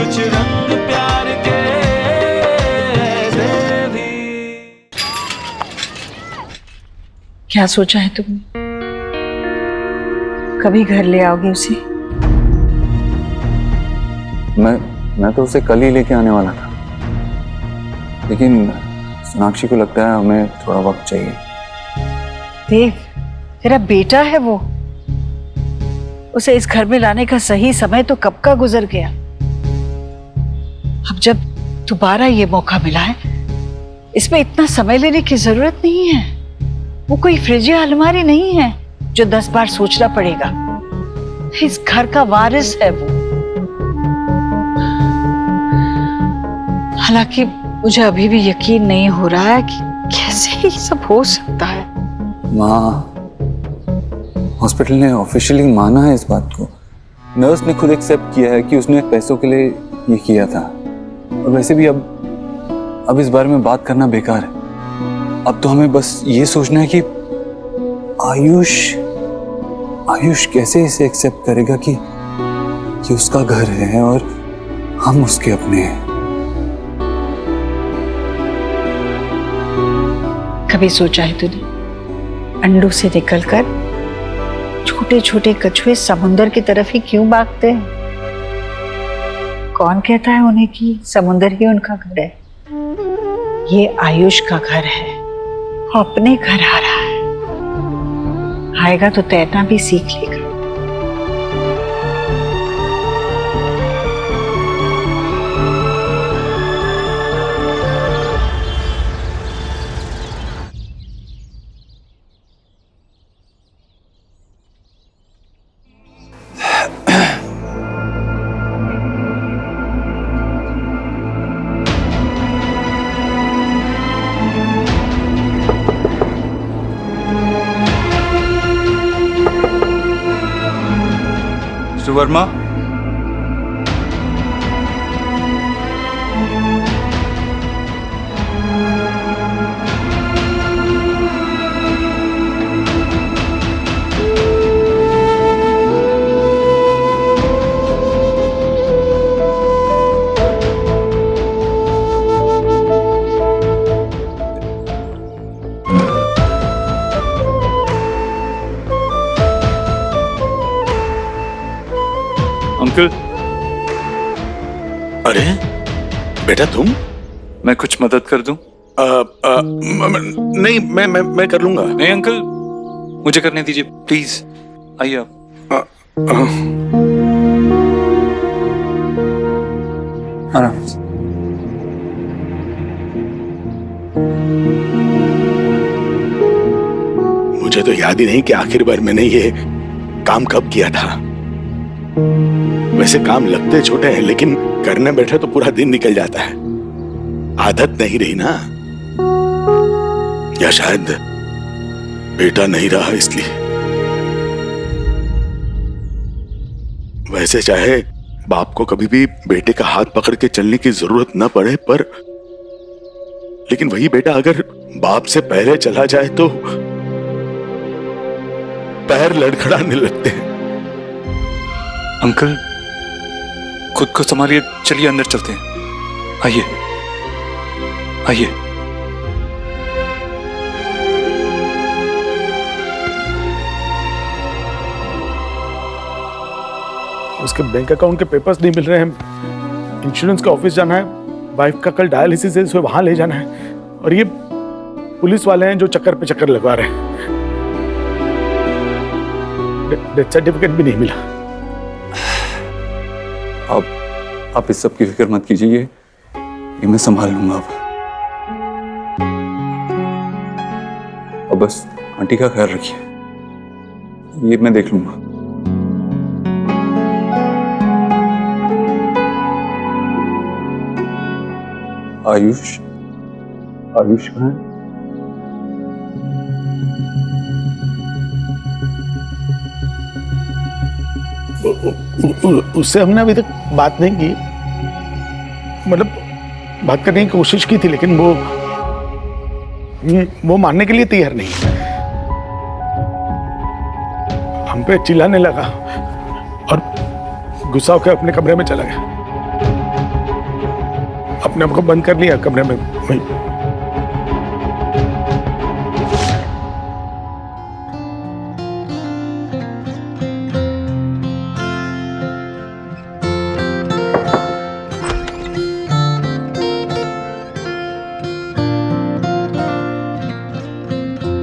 कुछ रंग प्यार के ऐसे भी। क्या सोचा है तुमने? कभी घर ले आओगे उसे? मैं तो उसे कल ही लेके आने वाला था, लेकिन सोनाक्षी को लगता है हमें थोड़ा वक्त चाहिए। देव, तेरा बेटा है वो, उसे इस घर में लाने का सही समय तो कब का गुजर गया। अब जब दोबारा ये मौका मिला है, इसमें इतना समय लेने की जरूरत नहीं है। वो कोई फ्रिज या अलमारी नहीं है जो 10 बार सोचना पड़ेगा। इस घर का वारिस है वो। हालांकि मुझे अभी भी यकीन नहीं हो रहा है कि कैसे ये सब हो सकता है। माँ, हॉस्पिटल ने ऑफिशियली माना है इस बात को। नर्स ने खुद एक्सेप्ट किया है कि उसने पैसों के लिए ये किया था। और वैसे भी अब इस बारे में बात करना बेकार है। अब तो हमें बस ये सोचना है कि आयुष कैसे इसे एक्सेप्ट करेगा कि उसका घर है और हम उसके अपने हैं। कभी सोचा है तूने, अंडों से निकलकर छोटे छोटे कछुए समुंदर की तरफ ही क्यों भागते हैं? कौन कहता है उन्हें कि समुंदर ही उनका घर है? ये आयुष का घर है, वो अपने घर आ रहा है। आएगा तो तैरना भी सीख लेगा। Mister Verma, uncle. अरे बेटा तुम? मैं कुछ मदद कर दूं? नहीं, मैं कर लूंगा। नहीं अंकल, मुझे करने दीजिए प्लीज। आइए आप। आराम से। मुझे तो याद ही नहीं कि आखिर बार मैंने ये काम कब किया था। वैसे काम लगते छोटे हैं, लेकिन करने बैठे तो पूरा दिन निकल जाता है। आदत नहीं रही ना, या शायद बेटा नहीं रहा इसलिए। वैसे चाहे बाप को कभी भी बेटे का हाथ पकड़ के चलने की जरूरत न पड़े, पर लेकिन वही बेटा अगर बाप से पहले चला जाए तो पैर लड़खड़ाने लगते हैं। अंकल, खुद को संभालिए, चलिए अंदर चलते हैं। आइए आइए। उसके बैंक अकाउंट के पेपर्स नहीं मिल रहे हैं। इंश्योरेंस का ऑफिस जाना है, वाइफ का कल डायलिसिस है, उसे वहां ले जाना है। और ये पुलिस वाले हैं जो चक्कर पे चक्कर लगवा रहे हैं। डेथ सर्टिफिकेट भी नहीं मिला। आप इस सब की फिक्र मत कीजिए, ये मैं संभाल लूंगा। अब बस आंटी का ख्याल रखिए, ये मैं देख लूंगा। आयुष कहाँ है? उससे हमने अभी तक बात नहीं की, मतलब बात करने की कोशिश की थी, लेकिन वो मानने के लिए तैयार नहीं। हम पे चिल्लाने लगा और गुस्सा होकर अपने कमरे में चला गया। अपने आप को बंद कर लिया कमरे में। वही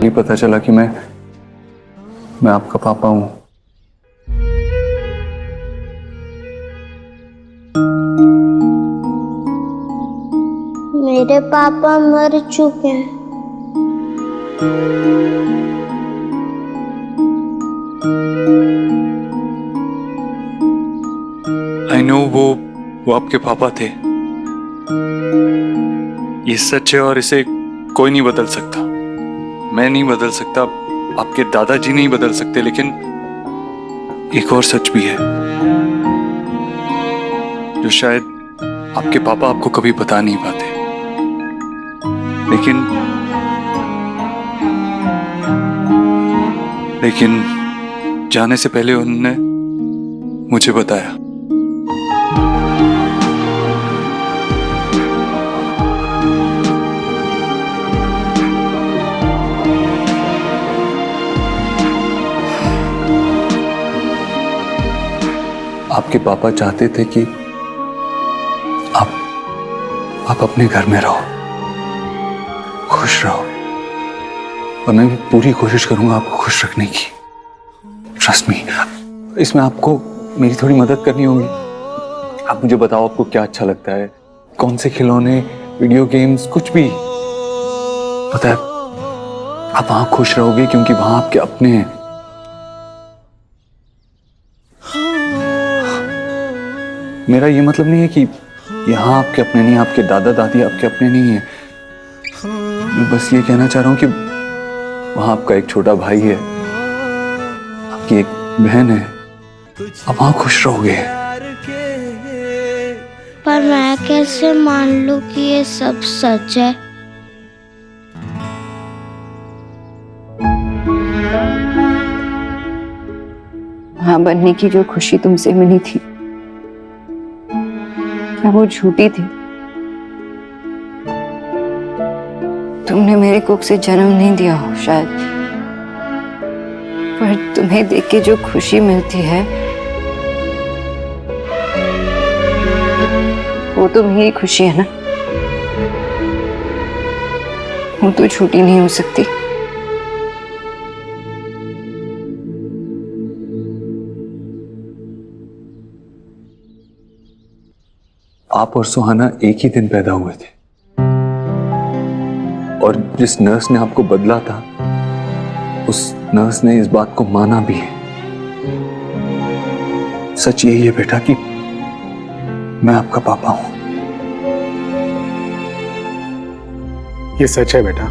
ये पता चला कि मैं आपका पापा हूं। मेरे पापा मर चुके हैं। आई नो वो आपके पापा थे। ये सच है और इसे कोई नहीं बदल सकता। मैं नहीं बदल सकता, आपके दादाजी नहीं बदल सकते, लेकिन एक और सच भी है जो शायद आपके पापा आपको कभी बता नहीं पाते, लेकिन जाने से पहले उन्होंने मुझे बताया। आपके पापा चाहते थे कि आप अपने घर में रहो, खुश रहो, और मैं भी पूरी कोशिश करूंगा आपको खुश रखने की। ट्रस्ट मी, इसमें आपको मेरी थोड़ी मदद करनी होगी। आप मुझे बताओ आपको क्या अच्छा लगता है, कौन से खिलौने, वीडियो गेम्स, कुछ भी। पता है आप वहां खुश रहोगे क्योंकि वहां आपके अपने हैं। मेरा ये मतलब नहीं है कि यहाँ आपके अपने नहीं, आपके दादा दादी आपके अपने नहीं है। मैं बस ये कहना चाह रहा हूँ कि वहां आपका एक छोटा भाई है, आपकी एक बहन है, आप वहां खुश रहोगे। पर मैं कैसे मान लूं कि ये सब सच है? मां बनने की जो खुशी तुमसे मिली थी, क्या वो झूठी थी? तुमने मेरे कोख से जन्म नहीं दिया हो शायद, पर तुम्हें देख के जो खुशी मिलती है वो तो मेरी खुशी है ना, वो तो झूठी नहीं हो सकती। आप और सुहाना एक ही दिन पैदा हुए थे, और जिस नर्स ने आपको बदला था उस नर्स ने इस बात को माना भी है। सच यही है बेटा कि मैं आपका पापा हूं। ये सच है बेटा।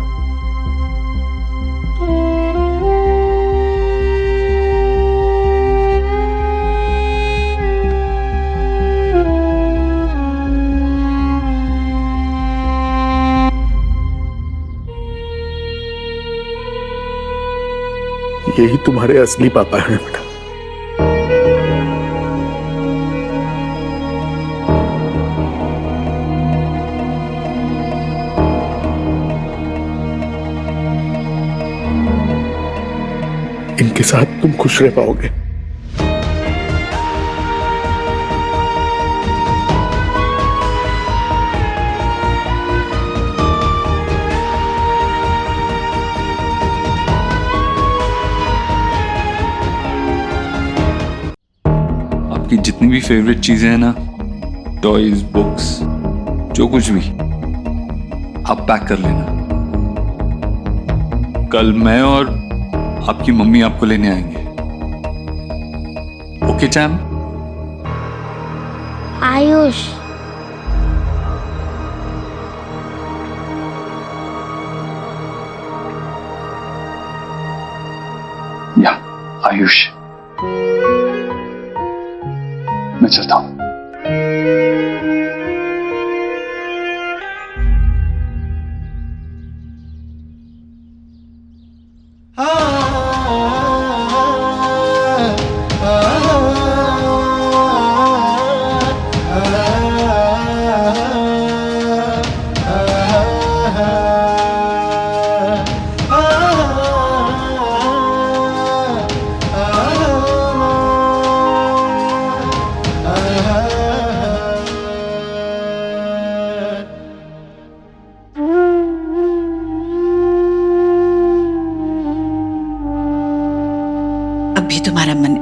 यही तुम्हारे असली पापा हैं बेटा। इनके साथ तुम खुश रह पाओगे। आपकी जितनी भी फेवरेट चीजें हैं ना, टॉयज, बुक्स, जो कुछ भी, आप पैक कर लेना। कल मैं और आपकी मम्मी आपको लेने आएंगे। Okay charm? आयुष, या आयुष, मैं चलता हूं।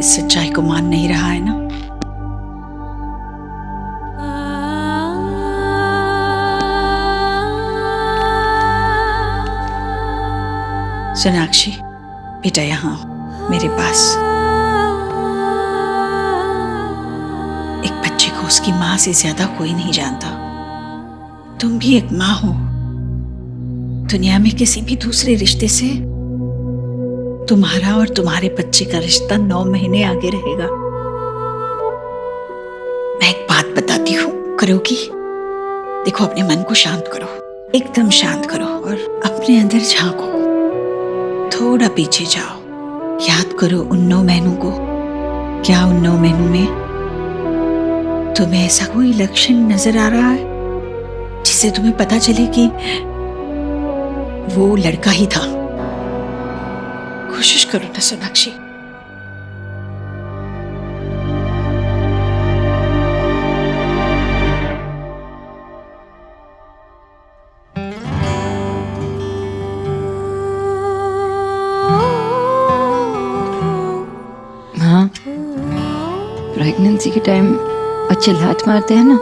इस सच्चाई को मान नहीं रहा है ना? सोनाक्षी बेटा, यहाँ आओ मेरे पास। एक बच्चे को उसकी माँ से ज्यादा कोई नहीं जानता। तुम भी एक माँ हो। दुनिया में किसी भी दूसरे रिश्ते से तुम्हारा और तुम्हारे बच्चे का रिश्ता 9 महीने आगे रहेगा। मैं एक बात बताती हूँ, करोगी? देखो, अपने मन को शांत करो, एकदम शांत करो और अपने अंदर झांको। थोड़ा पीछे जाओ, याद करो उन 9 महीनों को। क्या उन 9 महीनों में तुम्हें ऐसा कोई लक्षण नजर आ रहा है जिससे तुम्हें पता चले कि वो लड़का ही था? कोशिश करो ना सोनाक्षी। हाँ, प्रेगनेंसी के टाइम बच्चे लात मारते हैं ना,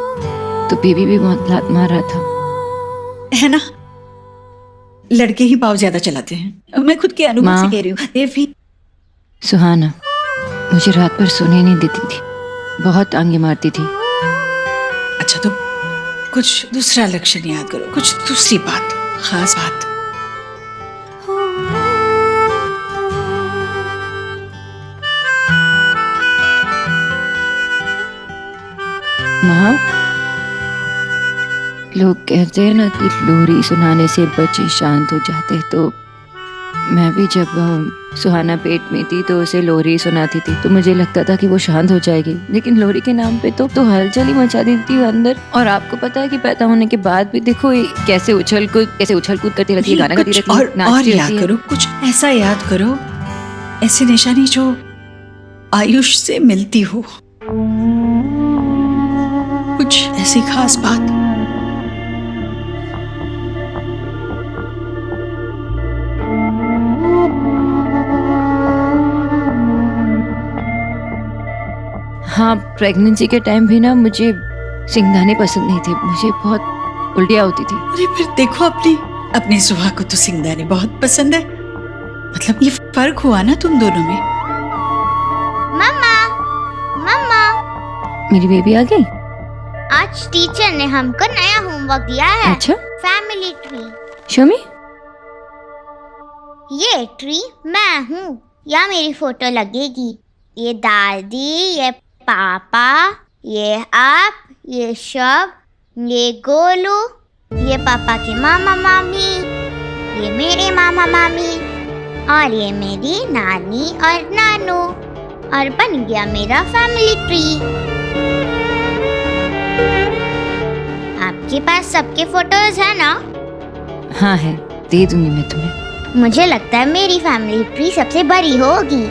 तो बेबी भी बहुत लात मार रहा था, है ना? लड़के ही पाव ज्यादा चलाते हैं। मैं खुद के अनुभव से कह रही हूँ। देवी, सुहाना मुझे रात भर सोने नहीं देती थी, बहुत आंगे मारती थी। अच्छा, तो कुछ दूसरा लक्षण याद करो, कुछ दूसरी बात, खास बात। माँ, लोग कहते हैं ना कि लोरी सुनाने से बच्चे शांत हो जाते हैं, तो मैं भी जब सुहाना पेट में थी तो उसे लोरी सुनाती थी, तो मुझे लगता था कि वो शांत हो जाएगी। लेकिन लोरी के नाम पे तो हलचल ही मचा देती थी अंदर। और आपको पता है कि पैदा होने के बाद भी देखो ये कैसे उछल कूद करती रहती है, गाना गाती रहती है, और याद करो, कुछ ऐसा याद करो, ऐसी निशानी जो आयुष से मिलती हो, कुछ ऐसी खास बात। हाँ, प्रेगनेंसी के टाइम भी ना मुझे सिंगदाने पसंद नहीं थे, मुझे बहुत उल्टियाँ होती थी। अरे फिर देखो, अपनी सुहा को तो सिंगदाने बहुत पसंद है। मतलब ये फर्क हुआ ना तुम दोनों में। मम्मा, मम्मा, मेरी बेबी आ गई। आज टीचर ने हमको नया होमवर्क दिया है। अच्छा, फैमिली ट्री। शो मी। ये ट्री मैं हूँ, यहाँ मेरी फोटो लगेगी। ये दादी, ये पापा, ये आप, ये शब, ये गोलू, ये पापा के मामा मामी, ये मेरे मामा मामी, और ये मेरी नानी और नानू, और बन गया मेरा फैमिली ट्री। आपके पास सबके फोटोज है ना? हाँ है, दे दूंगी मैं तुम्हें। मुझे लगता है मेरी फैमिली ट्री सबसे बड़ी होगी,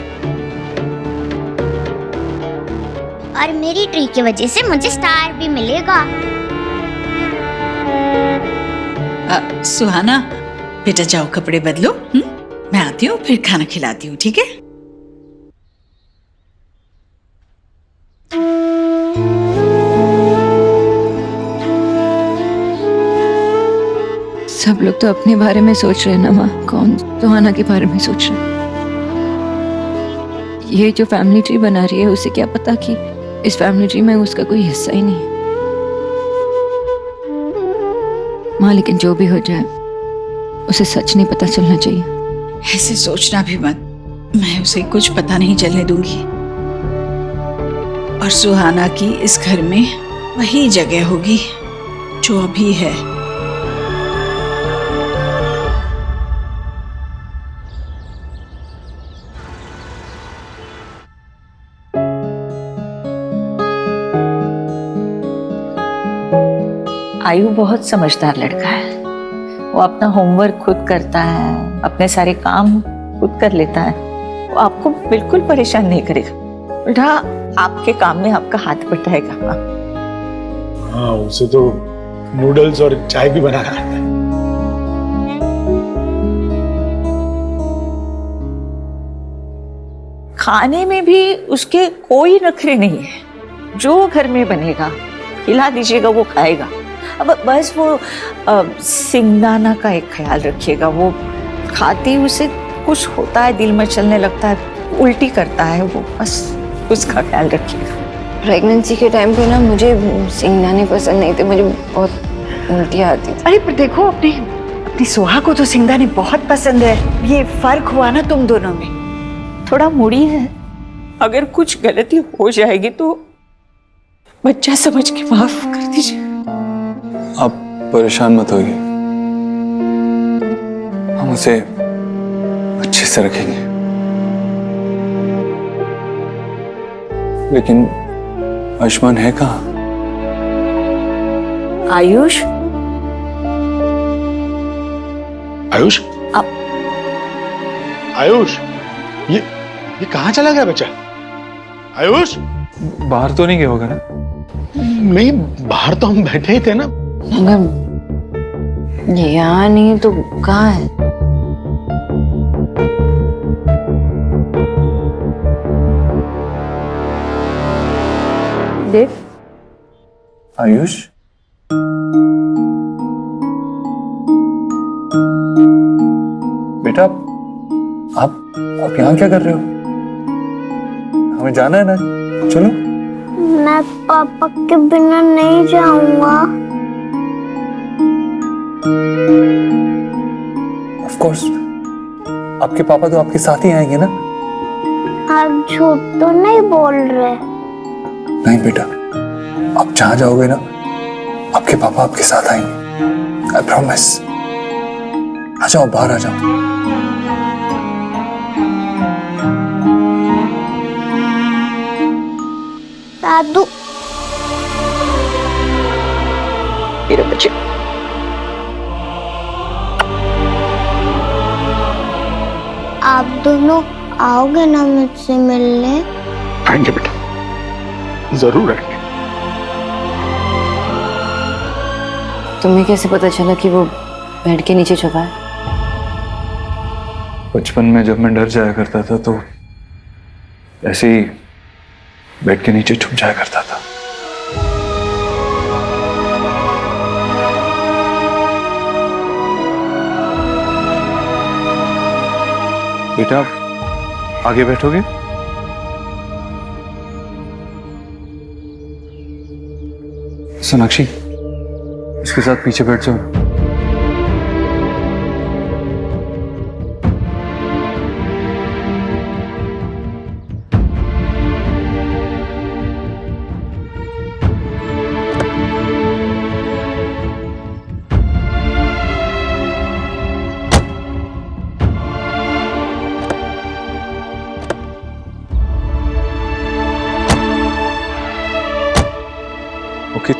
और मेरी ट्री की वजह से मुझे स्टार भी मिलेगा। सुहाना बेटा, जाओ कपड़े बदलो। मैं आती हूँ, फिर खाना खिलाती हूँ, ठीक है? सब लोग तो अपने बारे में सोच रहे हैं ना माँ, कौन सुहाना के बारे में सोच रहे हैं। ये जो फैमिली ट्री बना रही है, उसे क्या पता कि इस फैमिली ट्री में उसका कोई हिस्सा ही नहीं है। माँ, लेकिन जो भी हो जाए उसे सच नहीं पता चलना चाहिए। ऐसे सोचना भी मत, मैं उसे कुछ पता नहीं चलने दूंगी। और सुहाना की इस घर में वही जगह होगी जो अभी है। आयु बहुत समझदार लड़का है। वो अपना होमवर्क खुद करता है, अपने सारे काम खुद कर लेता है। वो आपको बिल्कुल परेशान नहीं करेगा, उल्टा आपके काम में आपका हाथ बटाएगा। हाँ, उसे तो नूडल्स और चाय भी बनाना आता है। खाने में भी उसके कोई नखरे नहीं है। जो घर में बनेगा खिला दीजिएगा, वो खाएगा। अब बस वो सिंगदाना का एक ख्याल रखिएगा, वो खाते ही उसे कुछ होता है, दिल में चलने लगता है, उल्टी करता है, वो बस उसका ख्याल रखिएगा। प्रेगनेंसी के टाइम पे ना मुझे सिंगदाने पसंद नहीं थे, मुझे बहुत उल्टी आती थी। अरे पर देखो, अपनी सोहा को तो सिंगदाने बहुत पसंद है। ये फर्क हुआ ना तुम दोनों में। थोड़ा मुड़ी है, अगर कुछ गलती हो जाएगी तो बच्चा समझ के माफ कर दीजिए। आप परेशान मत होइए, हम उसे अच्छे से रखेंगे। लेकिन आयुष्मान है कहाँ? आयुष, आयुष, आप आयुष, ये कहाँ चला गया बच्चा? आयुष, बाहर तो नहीं गया होगा ना? नहीं, बाहर तो हम बैठे ही थे ना। अगर यहाँ नहीं तो कहाँ है? देव, आयुष, बेटा आप यहाँ क्या कर रहे हो? हमें जाना है ना, चलो। मैं पापा के बिना नहीं जाऊंगा। ऑफ कोर्स, आपके पापा तो आपके साथ ही आएंगे ना? आप झूठ तो नहीं बोल रहे? नहीं बेटा, आप जहां जाओगे ना, आपके पापा आपके साथ आएंगे। I promise. आ जाओ, बाहर आ जाओ। दादू, मेरे बच्चे, आप दोनों आओगे ना मुझसे मिलने? आएंगे बेटा, जरूर आएंगे। तुम्हें कैसे पता चला कि वो बेड के नीचे छुपा है? बचपन में जब मैं डर जाया करता था तो ऐसे ही बेड के नीचे छुप जाया करता था। बेटा, आगे बैठोगे? सोनाक्षी, इसके साथ पीछे बैठ जाओ। ओके।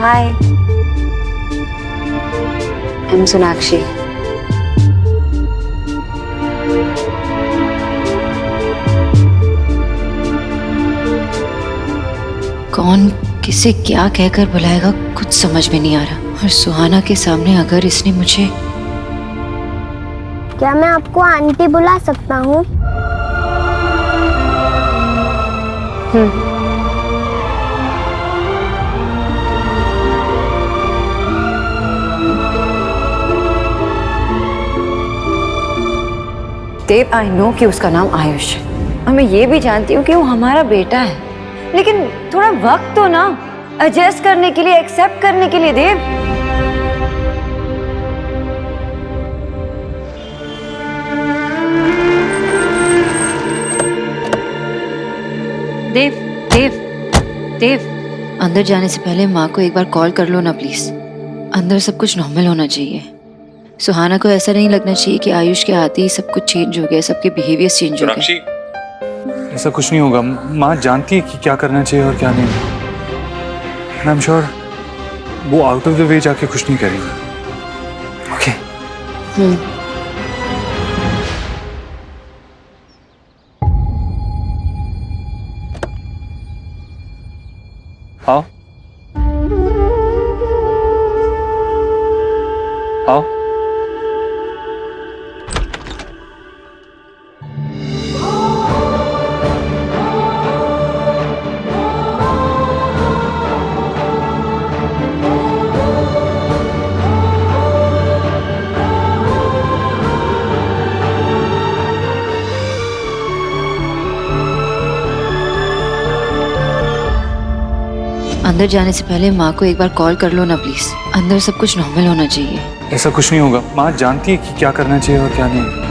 Hi, I'm Sonakshi. कौन किसे क्या कहकर बुलाएगा कुछ समझ में नहीं आ रहा। और सुहाना के सामने अगर इसने मुझे... क्या मैं आपको आंटी बुला सकता हूँ? देव, आई नो कि उसका नाम आयुष है और मैं ये भी जानती हूँ कि वो हमारा बेटा है, लेकिन थोड़ा वक्त तो ना एडजस्ट करने के लिए, एक्सेप्ट करने के लिए। देव, देव, देव, देव, अंदर जाने से पहले माँ को एक बार कॉल कर लो ना प्लीज। अंदर सब कुछ नॉर्मल होना चाहिए। सुहाना को ऐसा नहीं लगना चाहिए कि आयुष के आते ही सब कुछ चेंज हो गया, सबके बिहेवियर चेंज हो गए। ऐसा कुछ नहीं होगा। माँ जानती है कि क्या करना चाहिए और क्या नहीं। आई एम श्योर वो आउट ऑफ द वे जाके कुछ नहीं करेगी। ओके आओ आओ। अंदर जाने से पहले माँ को एक बार कॉल कर लो ना प्लीज। अंदर सब कुछ नॉर्मल होना चाहिए। ऐसा कुछ नहीं होगा, माँ जानती है कि क्या करना चाहिए और क्या नहीं।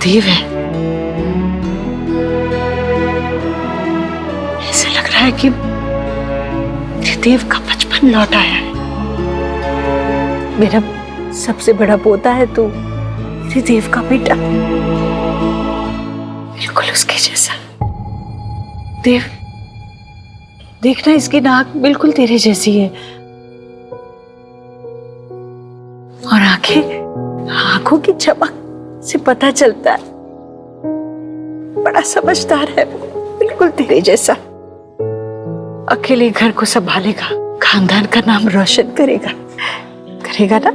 देव है। ऐसे लग रहा है कि देव का बचपन लौट आया है। मेरा सबसे बड़ा पोता है तू, मेरे देव का बेटा, बिल्कुल उसके जैसा। देव देखना, इसकी नाक बिल्कुल तेरे जैसी है और आंखों की चमक से पता चलता है बड़ा समझदार है वो, बिल्कुल तेरे जैसा। अकेले घर को संभालेगा, खानदान का नाम रोशन करेगा ना।